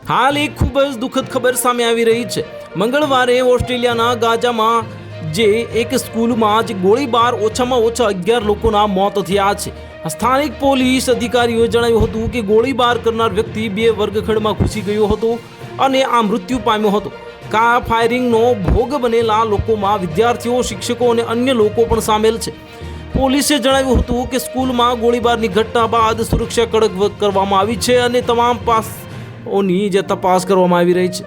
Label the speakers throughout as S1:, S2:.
S1: હાલ એક ખૂબ જ દુઃખદ ખબર સામે આવી રહી છે। મંગળવારે ઓસ્ટ્રેલિયાના ગાજામાં જે એક સ્કૂલમાં જ ગોળીબાર ઓછામાં ઓછા 11 લોકોના મોત થયા છે। સ્થાનિક પોલીસ અધિકારીઓએ જણાવ્યું હતું કે ગોળીબાર કરનાર વ્યક્તિ 2 વર્ગખંડમાં ઘૂસી ગયો હતો અને આ મૃત્યુ પામ્યો હતો। કાર ફાયરિંગનો ભોગ બનેલા લોકોમાં વિદ્યાર્થીઓ, શિક્ષકો અને અન્ય લોકો પણ સામેલ છે। પોલીસે જણાવ્યું હતું કે સ્કૂલમાં ગોળીબારની ઘટના બાદ સુરક્ષા કડક કરવામાં આવી છે અને તમામ પાસોની જે તપાસ કરવામાં આવી રહી છે।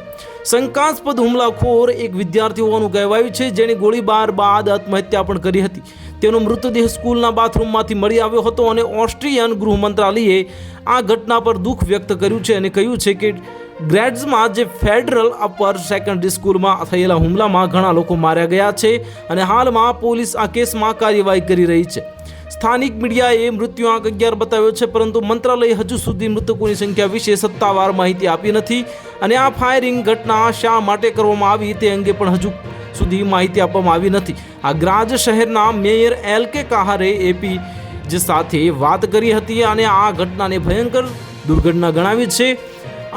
S1: શંકાસ્પદ હુમલાખોર એક વિદ્યાર્થી હોવાનું કહેવાયું છે, જેણે ગોળીબાર બાદ આત્મહત્યા પણ કરી હતી। તેનો મૃતદેહ સ્કૂલના બાથરૂમમાંથી મળી આવ્યો હતો અને ઓસ્ટ્રેલિયન ગૃહ મંત્રાલયે આ ઘટના પર દુઃખ વ્યક્ત કર્યું છે અને કહ્યું છે કે ગ્રેડ્સમાં જે ફેડરલ અપર સેકન્ડરી સ્કૂલમાં થયેલા હુમલામાં ઘણા લોકો માર્યા ગયા છે અને હાલમાં પોલીસ આ કેસમાં કાર્યવાહી કરી રહી છે। સ્થાનિક મીડિયાએ મૃત્યુઆંક 11 બતાવ્યો છે, પરંતુ મંત્રાલયે હજુ સુધી મૃતકોની સંખ્યા વિશે સત્તાવાર માહિતી આપી નથી અને આ ફાયરિંગ ઘટના શા માટે કરવામાં આવી તે અંગે પણ હજુ સુધી માહિતી આપવામાં આવી નથી। આ ગ્રાજ શહેરના મેયર LK કહારે એપી સાથે વાત કરી હતી અને આ ઘટનાને ભયંકર દુર્ઘટના ગણાવી છે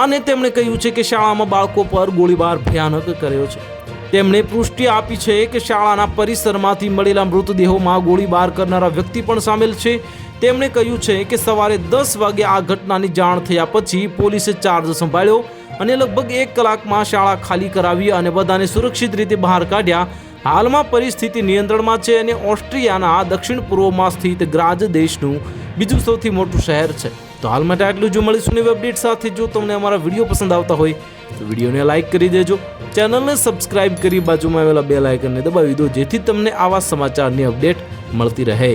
S1: અને તેમણે કહ્યું છે કે શાળામાં બાળકો પર ગોળીબાર ભયાનક કર્યો છે। તેમણે પુષ્ટિ આપી છે કે શાળાના પરિસરમાંથી મળેલા મૃતદેહોમાં ગોળીબાર કરનારા વ્યક્તિ પણ સામેલ છે। તેમણે કહ્યું છે કે સવારે 10 વાગે આ ઘટનાની જાણ થયા પછી પોલીસે ચાર્જ સંભાળ્યો અને લગભગ 1 કલાકમાં શાળા ખાલી કરાવી અને બધાને સુરક્ષિત રીતે બહાર કાઢ્યા। હાલમાં પરિસ્થિતિ નિયંત્રણમાં છે અને ઓસ્ટ્રેલિયાના દક્ષિણ પૂર્વમાં સ્થિત ગ્રાજ દેશનું બીજું સૌથી મોટું શહેર છે। તો હાલ માટે આટલું। જો મળીશું નવી અપડેટ સાથે। જો તમને અમારા વિડીયો પસંદ આવતા હોય તો વિડીયોને લાઇક કરી દેજો, ચેનલને સબસ્ક્રાઇબ કરી બાજુમાં આવેલા બેલ આઇકનને દબાવી દો, જેથી તમને આવા સમાચારની અપડેટ મળતી રહે।